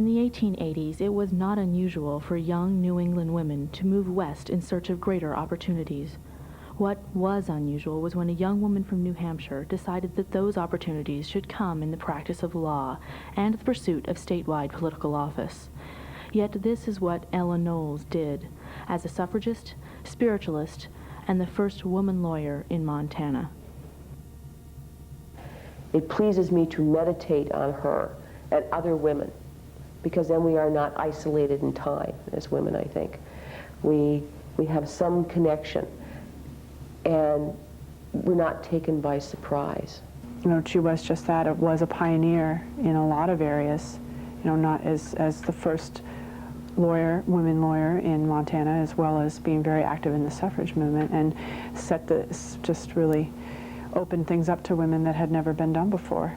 In the 1880s, it was not unusual for young New England women to move west in search of greater opportunities. What was unusual was when a young woman from New Hampshire decided that those opportunities should come in the practice of law and the pursuit of statewide political office. Yet this is what Ella Knowles did, as a suffragist, spiritualist, and the first woman lawyer in Montana. It pleases me to meditate on her and other women, because then we are not isolated in time as women, I think. We have some connection, and we're not taken by surprise. You know, she was just that, was a pioneer in a lot of areas, you know, not as the first women lawyer in Montana, as well as being very active in the suffrage movement, and just really opened things up to women that had never been done before.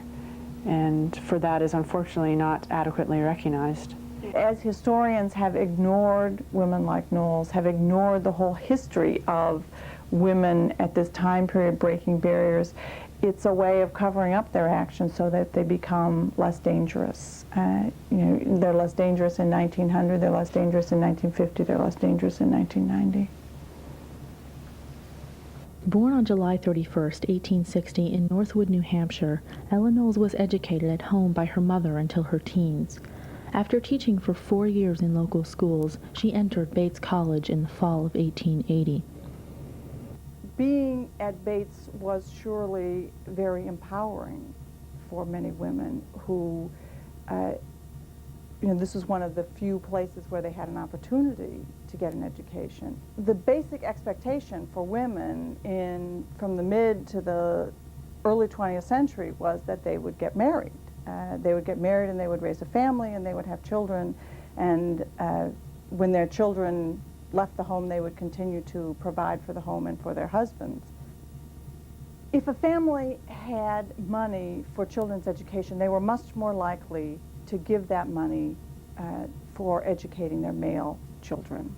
And for that is unfortunately not adequately recognized. As historians have ignored women like Knowles, have ignored the whole history of women at this time period breaking barriers, it's a way of covering up their actions so that they become less dangerous. You know, they're less dangerous in 1900, they're less dangerous in 1950, they're less dangerous in 1990. Born on July 31, 1860 in Northwood, New Hampshire, Ella Knowles was educated at home by her mother until her teens. After teaching for 4 years in local schools, she entered Bates College in the fall of 1880. Being at Bates was surely very empowering for many women who, you know, this was one of the few places where they had an opportunity to get an education. The basic expectation for women from the mid to the early 20th century was that they would get married. They would get married and they would raise a family and they would have children, and when their children left the home, they would continue to provide for the home and for their husbands. If a family had money for children's education, they were much more likely to give that money for educating their male children,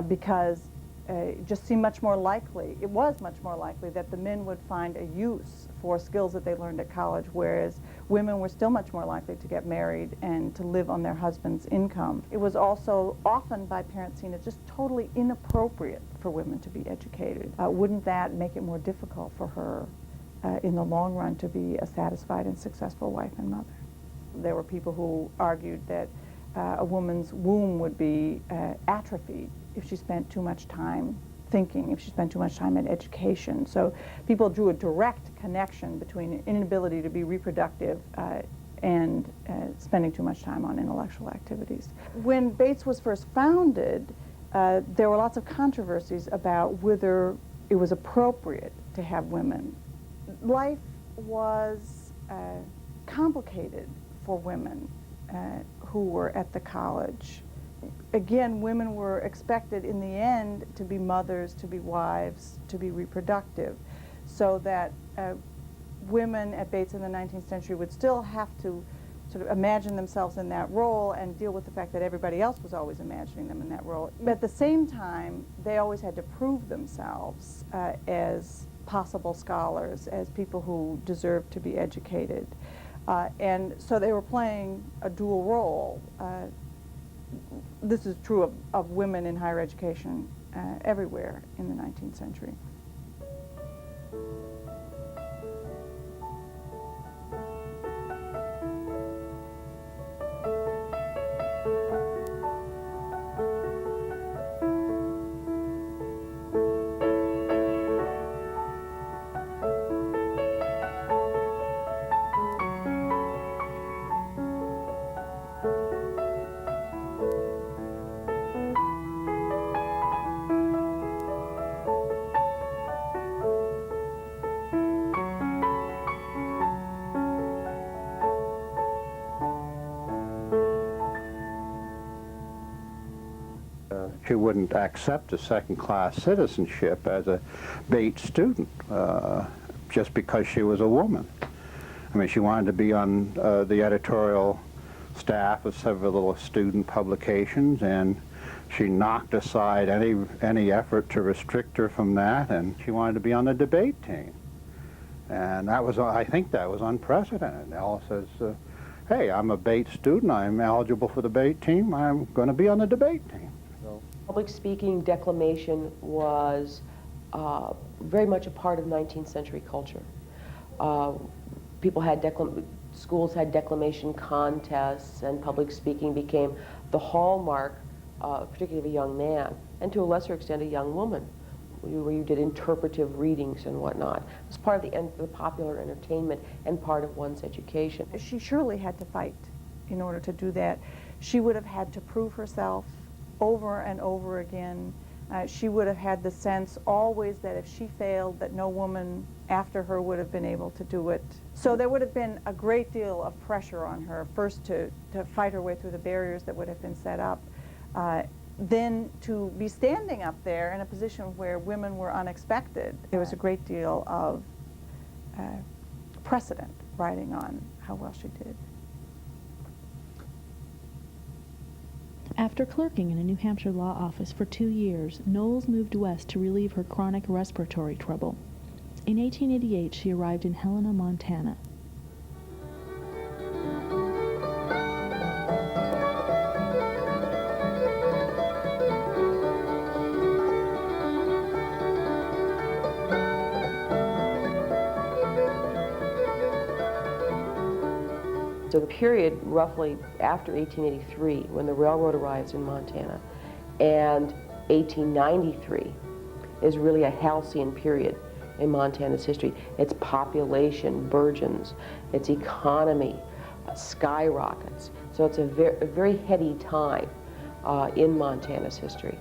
because it just seemed much more likely, it was much more likely that the men would find a use for skills that they learned at college, whereas women were still much more likely to get married and to live on their husband's income. It was also often by parents seen as just totally inappropriate for women to be educated. Wouldn't that make it more difficult for her in the long run to be a satisfied and successful wife and mother? There were people who argued that a woman's womb would be atrophied if she spent too much time thinking, if she spent too much time in education. So people drew a direct connection between an inability to be reproductive and spending too much time on intellectual activities. When Bates was first founded, there were lots of controversies about whether it was appropriate to have women. Life was complicated for women who were at the college. Again, women were expected in the end to be mothers, to be wives, to be reproductive, so that women at Bates in the 19th century would still have to sort of imagine themselves in that role and deal with the fact that everybody else was always imagining them in that role. But at the same time, they always had to prove themselves as possible scholars, as people who deserved to be educated. And so they were playing a dual role. This is true of women in higher education everywhere in the 19th century. She wouldn't accept a second-class citizenship as a Bates student just because she was a woman. I mean, she wanted to be on the editorial staff of several little student publications, and she knocked aside any effort to restrict her from that, and she wanted to be on the debate team. And that was, I think that was unprecedented. Ella says, hey, I'm a Bates student, I'm eligible for the debate team, I'm going to be on the debate team. So, Public speaking, declamation was very much a part of 19th century culture. People had schools had declamation contests, and public speaking became the hallmark, particularly of a young man, and to a lesser extent a young woman, where you did interpretive readings and whatnot. It was part of the popular entertainment and part of one's education. She surely had to fight in order to do that. She would have had to prove herself over and over again. She would have had the sense always that if she failed, that no woman after her would have been able to do it. So there would have been a great deal of pressure on her, first to fight her way through the barriers that would have been set up, then to be standing up there in a position where women were unexpected. There was a great deal of precedent riding on how well she did. After clerking in a New Hampshire law office for 2 years, Knowles moved west to relieve her chronic respiratory trouble. In 1888, she arrived in Helena, Montana. So the period roughly after 1883, when the railroad arrives in Montana, and 1893 is really a halcyon period in Montana's history. Its population burgeons, its economy skyrockets. So it's a very heady time in Montana's history.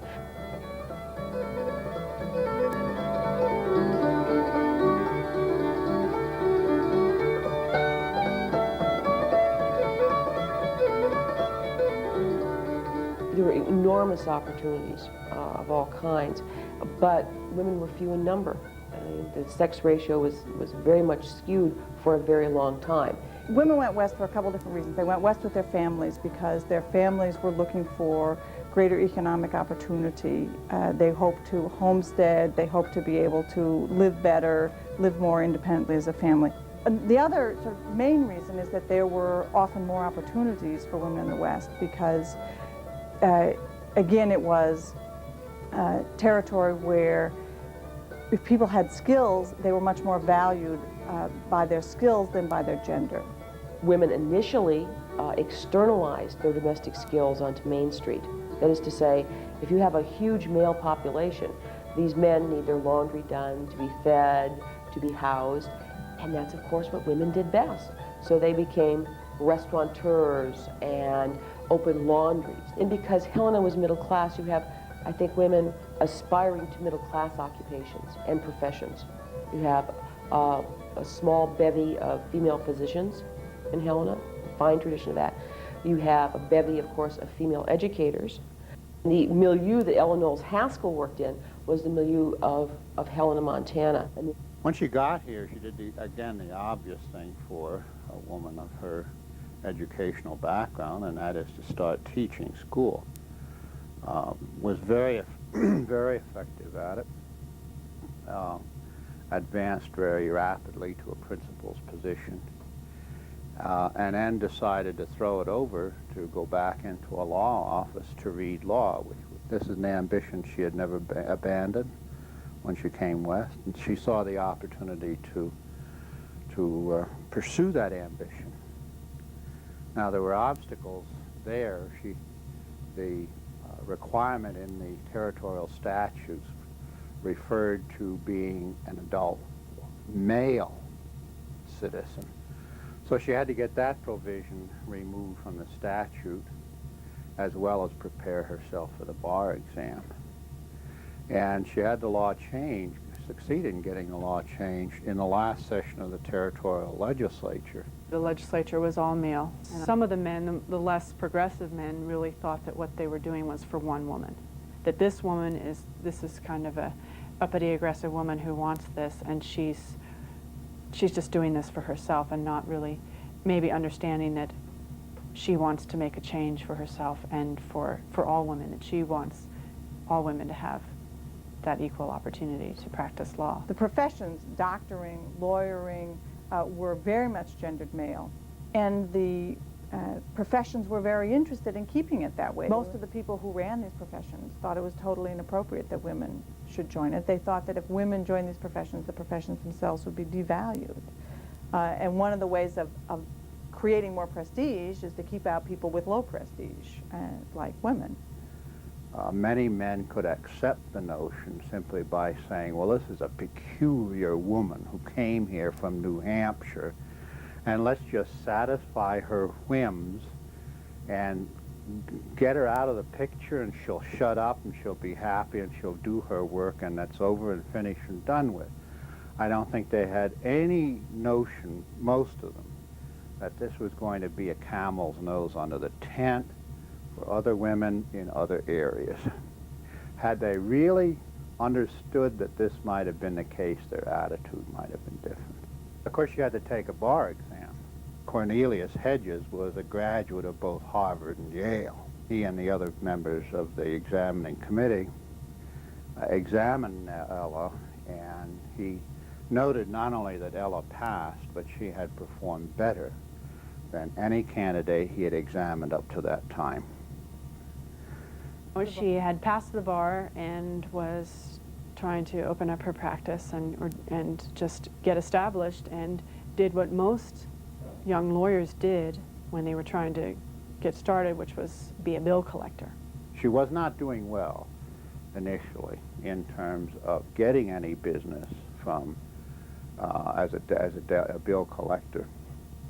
There were enormous opportunities of all kinds, but women were few in number. I mean, the sex ratio was very much skewed for a very long time. Women went west for a couple different reasons. They went west with their families because their families were looking for greater economic opportunity. They hoped to homestead, they hoped to be able to live better, live more independently as a family. The other sort of main reason is that there were often more opportunities for women in the West because again, it was territory where if people had skills, they were much more valued by their skills than by their gender. Women initially externalized their domestic skills onto Main Street. That is to say, if you have a huge male population, these men need their laundry done, to be fed, to be housed, and that's of course what women did best. So they became restaurateurs and open laundries. And because Helena was middle class, you have, I think, women aspiring to middle class occupations and professions. You have a small bevy of female physicians in Helena, fine tradition of that. You have a bevy, of course, of female educators. The milieu that Ella Knowles Haskell worked in was the milieu of Helena, Montana. when she got here, she did, again, the obvious thing for a woman of her educational background, and that is to start teaching school. Was very, very effective at it. Advanced very rapidly to a principal's position, and then decided to throw it over to go back into a law office to read law, which this is an ambition she had never abandoned when she came west, and she saw the opportunity to pursue that ambition. Now, there were obstacles there. The requirement in the territorial statutes referred to being an adult male citizen. So she had to get that provision removed from the statute, as well as prepare herself for the bar exam. And she had the law changed, succeeded in getting the law changed in the last session of the territorial legislature. The legislature was all male. And some of the men, the less progressive men, really thought that what they were doing was for one woman. That this woman this is kind of a uppity, aggressive woman who wants this, and she's just doing this for herself and not really maybe understanding that she wants to make a change for herself and for all women, that she wants all women to have that equal opportunity to practice law. The professions, doctoring, lawyering, were very much gendered male. And the professions were very interested in keeping it that way. Most of the people who ran these professions thought it was totally inappropriate that women should join it. They thought that if women joined these professions, the professions themselves would be devalued. And one of the ways of creating more prestige is to keep out people with low prestige, like women. Many men could accept the notion simply by saying, well, this is a peculiar woman who came here from New Hampshire, and let's just satisfy her whims and get her out of the picture, and she'll shut up and she'll be happy and she'll do her work, and that's over and finished and done with. I don't think they had any notion, most of them, that this was going to be a camel's nose under the tent for other women in other areas. Had they really understood that this might have been the case, their attitude might have been different. Of course, you had to take a bar exam. Cornelius Hedges was a graduate of both Harvard and Yale. He and the other members of the examining committee examined Ella, and he noted not only that Ella passed, but she had performed better than any candidate he had examined up to that time. She had passed the bar and was trying to open up her practice and just get established, and did what most young lawyers did when they were trying to get started, which was be a bill collector. She was not doing well initially in terms of getting any business from as a bill collector.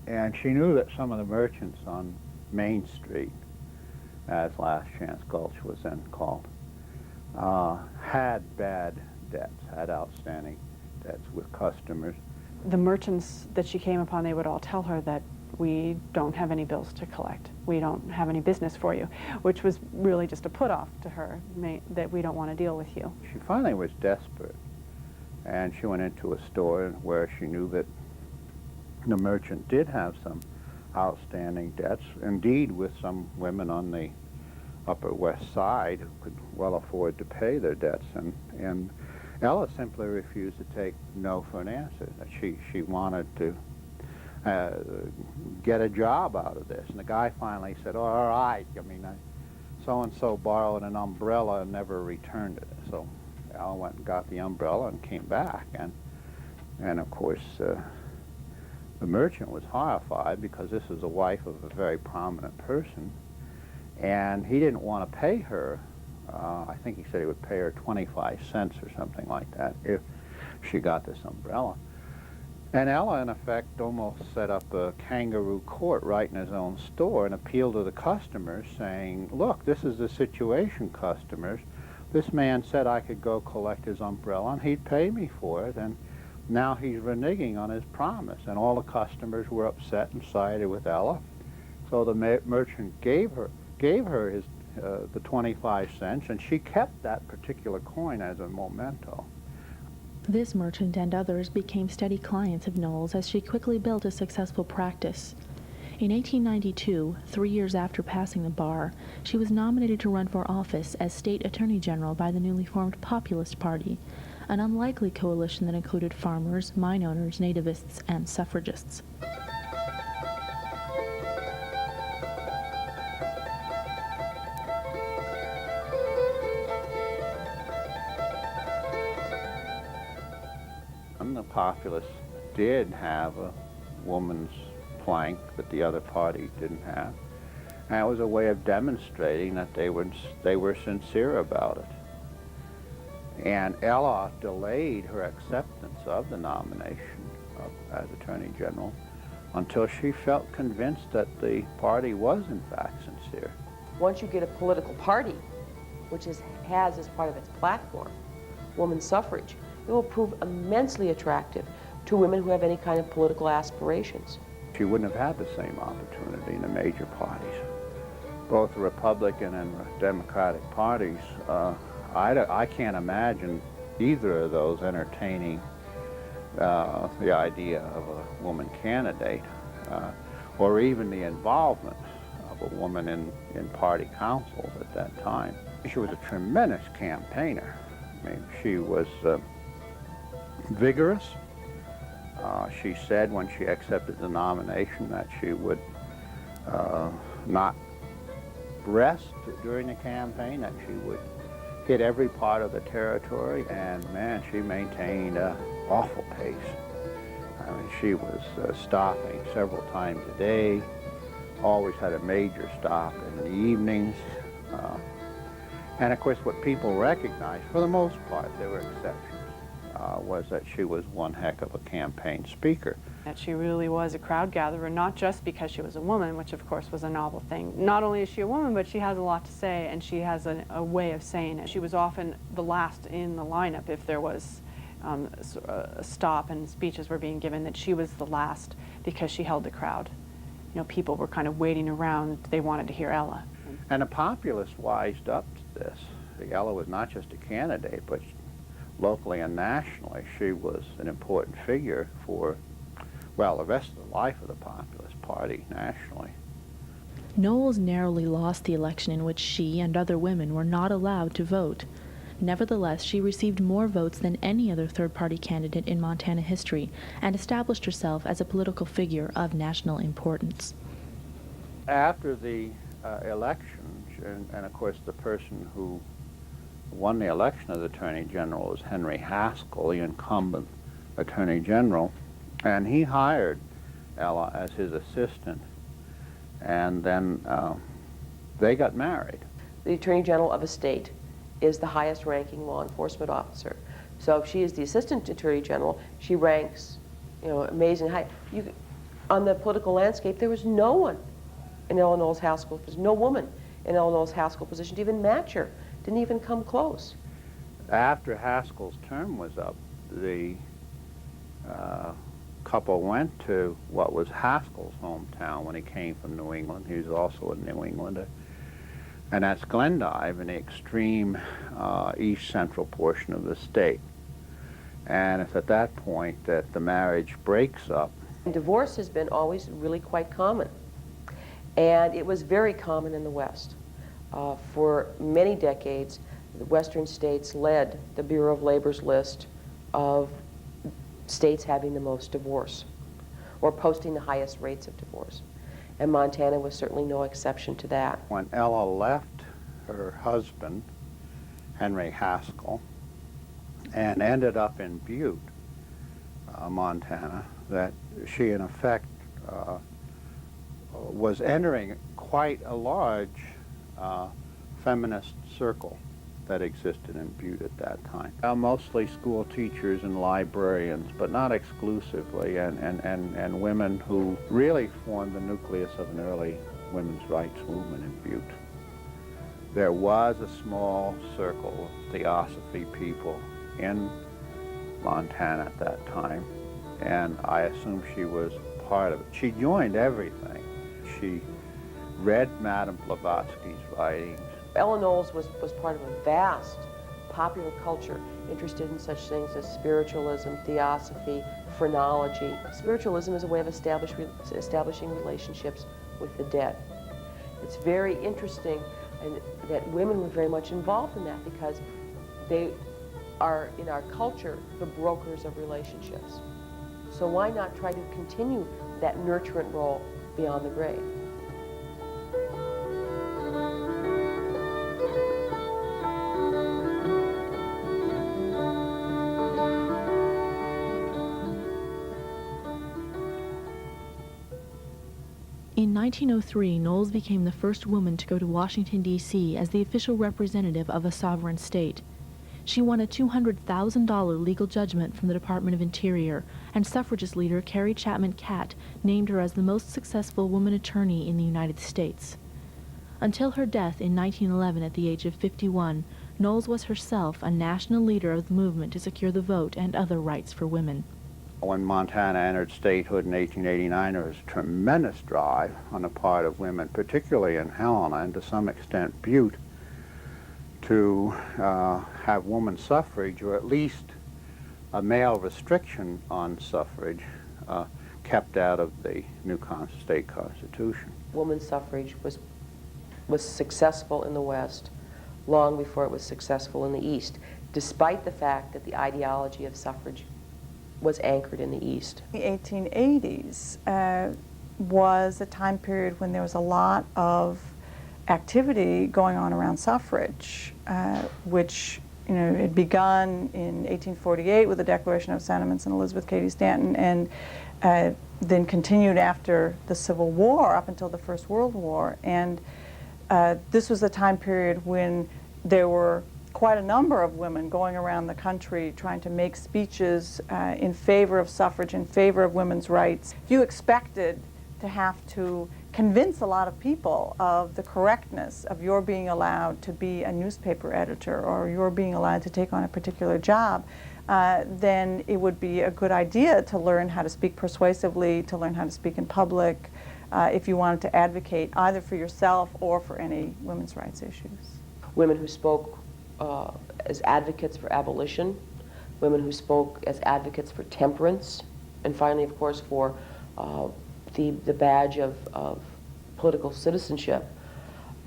And she knew that some of the merchants on Main Street, as Last Chance Gulch was then called, had bad debts, had outstanding debts with customers. The merchants that she came upon, they would all tell her that we don't have any bills to collect. We don't have any business for you, which was really just a put-off to her, that we don't want to deal with you. She finally was desperate, and she went into a store where she knew that the merchant did have some outstanding debts, indeed with some women on the Upper West Side who could well afford to pay their debts, and Ella simply refused to take no for an answer. That she wanted to get a job out of this, and the guy finally said, oh, all right, I mean, so-and-so borrowed an umbrella and never returned it. So Ella went and got the umbrella and came back, and of course the merchant was horrified because this is the wife of a very prominent person, and he didn't want to pay her. I think he said he would pay her 25 cents or something like that if she got this umbrella. And Ella, in effect, almost set up a kangaroo court right in his own store and appealed to the customers, saying, look, this is the situation, customers. This man said I could go collect his umbrella and he'd pay me for it, and now he's reneging on his promise. And all the customers were upset and sided with Ella. So the merchant gave her his the 25 cents, and she kept that particular coin as a memento. This merchant and others became steady clients of Knowles as she quickly built a successful practice. In 1892, 3 years after passing the bar, she was nominated to run for office as State Attorney General by the newly formed Populist Party, an unlikely coalition that included farmers, mine owners, nativists, and suffragists. The Populists did have a woman's plank that the other party didn't have. And it was a way of demonstrating that they were sincere about it. And Ella delayed her acceptance of the nomination as Attorney General until she felt convinced that the party was in fact sincere. Once you get a political party, which has as part of its platform women's suffrage, it will prove immensely attractive to women who have any kind of political aspirations. She wouldn't have had the same opportunity in the major parties. Both the Republican and the Democratic parties, I can't imagine either of those entertaining the idea of a woman candidate or even the involvement of a woman in party councils at that time. She was a tremendous campaigner. I mean, she was vigorous. She said when she accepted the nomination that she would not rest during the campaign, that she would hit every part of the territory, and man, she maintained an awful pace. I mean, she was stopping several times a day, always had a major stop in the evenings. And of course, what people recognized, for the most part, there were exceptions, was that she was one heck of a campaign speaker. That she really was a crowd gatherer, not just because she was a woman, which of course was a novel thing. Not only is she a woman, but she has a lot to say, and she has a way of saying it. She was often the last in the lineup if there was a stop and speeches were being given, that she was the last because she held the crowd. You know, people were kind of waiting around. They wanted to hear Ella. And the populace wised up to this. Ella was not just a candidate, but locally and nationally, she was an important figure for, well, the rest of the life of the Populist Party nationally. Knowles narrowly lost the election in which she and other women were not allowed to vote. Nevertheless, she received more votes than any other third-party candidate in Montana history and established herself as a political figure of national importance. After the election, and of course the person who won the election as Attorney General was Henry Haskell, the incumbent Attorney General, and he hired Ella as his assistant, and then they got married. The Attorney General of a state is the highest ranking law enforcement officer. So if she is the Assistant Attorney General, she ranks, you know, amazing high. On the political landscape, there was no one in Ella Knowles Haskell's position, no woman in Ella Knowles Haskell's position to even match her, didn't even come close. After Haskell's term was up, the couple went to what was Haskell's hometown when he came from New England. He was also a New Englander. And that's Glendive in the extreme east central portion of the state. And it's at that point that the marriage breaks up. And divorce has been always really quite common. And it was very common in the West. For many decades, the Western states led the Bureau of Labor's list of states having the most divorce, or posting the highest rates of divorce. And Montana was certainly no exception to that. When Ella left her husband, Henry Haskell, and ended up in Butte, Montana, that she in effect was entering quite a large feminist circle that existed in Butte at that time. Mostly school teachers and librarians, but not exclusively, and women who really formed the nucleus of an early women's rights movement in Butte. There was a small circle of theosophy people in Montana at that time, and I assume she was part of it. She joined everything. She read Madame Blavatsky's writings. Ella Knowles was part of a vast popular culture interested in such things as spiritualism, theosophy, phrenology. Spiritualism is a way of establishing relationships with the dead. It's very interesting and that women were very much involved in that because they are, in our culture, the brokers of relationships. So why not try to continue that nurturant role beyond the grave? In 1903, Knowles became the first woman to go to Washington, D.C. as the official representative of a sovereign state. She won a $200,000 legal judgment from the Department of Interior, and suffragist leader Carrie Chapman Catt named her as the most successful woman attorney in the United States. Until her death in 1911 at the age of 51, Knowles was herself a national leader of the movement to secure the vote and other rights for women. When Montana entered statehood in 1889, there was a tremendous drive on the part of women, particularly in Helena and to some extent Butte, to have woman suffrage, or at least a male restriction on suffrage, kept out of the new state constitution. Women's suffrage was successful in the West long before it was successful in the East, despite the fact that the ideology of suffrage was anchored in the East. In the 1880s, was a time period when there was a lot of activity going on around suffrage, which had begun in 1848 with the Declaration of Sentiments and Elizabeth Cady Stanton, and then continued after the Civil War up until the First World War. And this was a time period when there were quite a number of women going around the country trying to make speeches in favor of suffrage, in favor of women's rights. You expected to have to convince a lot of people of the correctness of your being allowed to be a newspaper editor or your being allowed to take on a particular job. Then it would be a good idea to learn how to speak persuasively, to learn how to speak in public, if you wanted to advocate either for yourself or for any women's rights issues. Women who spoke as advocates for abolition, women who spoke as advocates for temperance, and finally, of course, for the badge of political citizenship,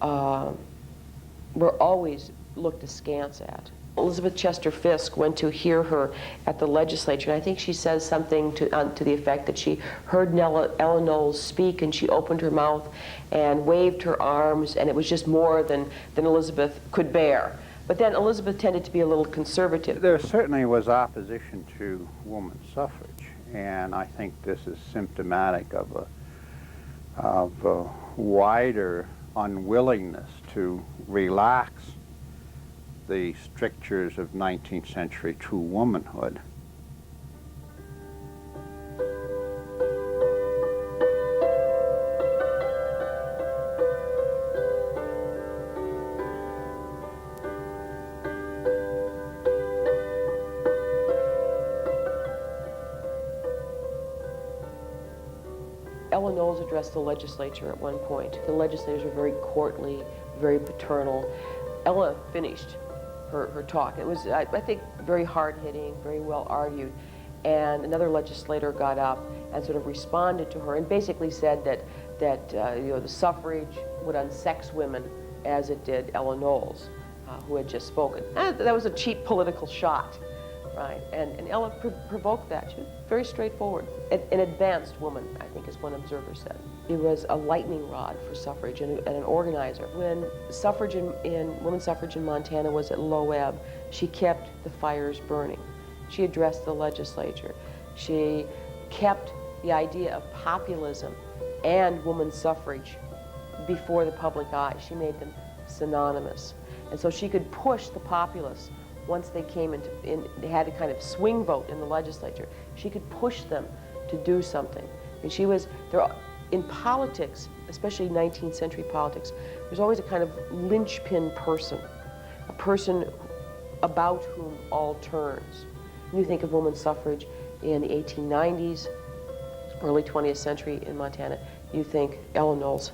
were always looked askance at. Elizabeth Chester Fisk went to hear her at the legislature, and I think she says something to the effect that she heard Ella Knowles speak, and she opened her mouth and waved her arms, and it was just more than Elizabeth could bear. But then Elizabeth tended to be a little conservative. There certainly was opposition to women's suffrage, and I think this is symptomatic of a wider unwillingness to relax the strictures of 19th century true womanhood. Ella Knowles addressed the legislature at one point. The legislators were very courtly, very paternal. Ella finished her talk. It was, I think, very hard-hitting, very well argued. And another legislator got up and sort of responded to her and basically said that the suffrage would unsex women as it did Ella Knowles, who had just spoken. And that was a cheap political shot, right? And Ella provoked that. She was very straightforward. An advanced woman, I think, as one observer said. She was a lightning rod for suffrage and an organizer. When women's suffrage in Montana was at low ebb, she kept the fires burning. She addressed the legislature. She kept the idea of populism and women's suffrage before the public eye. She made them synonymous. And so she could push the populists once they came they had a kind of swing vote in the legislature. She could push them to do something. And she was, in politics, especially 19th century politics, there's always a kind of linchpin person, a person about whom all turns. When you think of women's suffrage in the 1890s, early 20th century in Montana, you think Ella Knowles.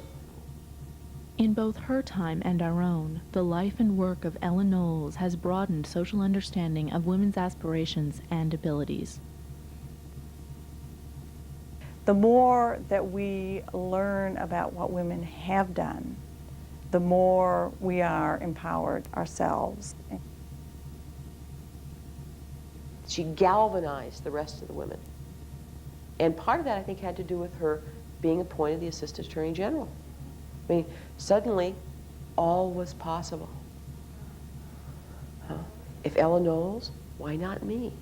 In both her time and our own, the life and work of Ella Knowles has broadened social understanding of women's aspirations and abilities. The more that we learn about what women have done, the more we are empowered ourselves. She galvanized the rest of the women. And part of that, I think, had to do with her being appointed the Assistant Attorney General. I mean, suddenly, all was possible. If Ella Knowles, why not me?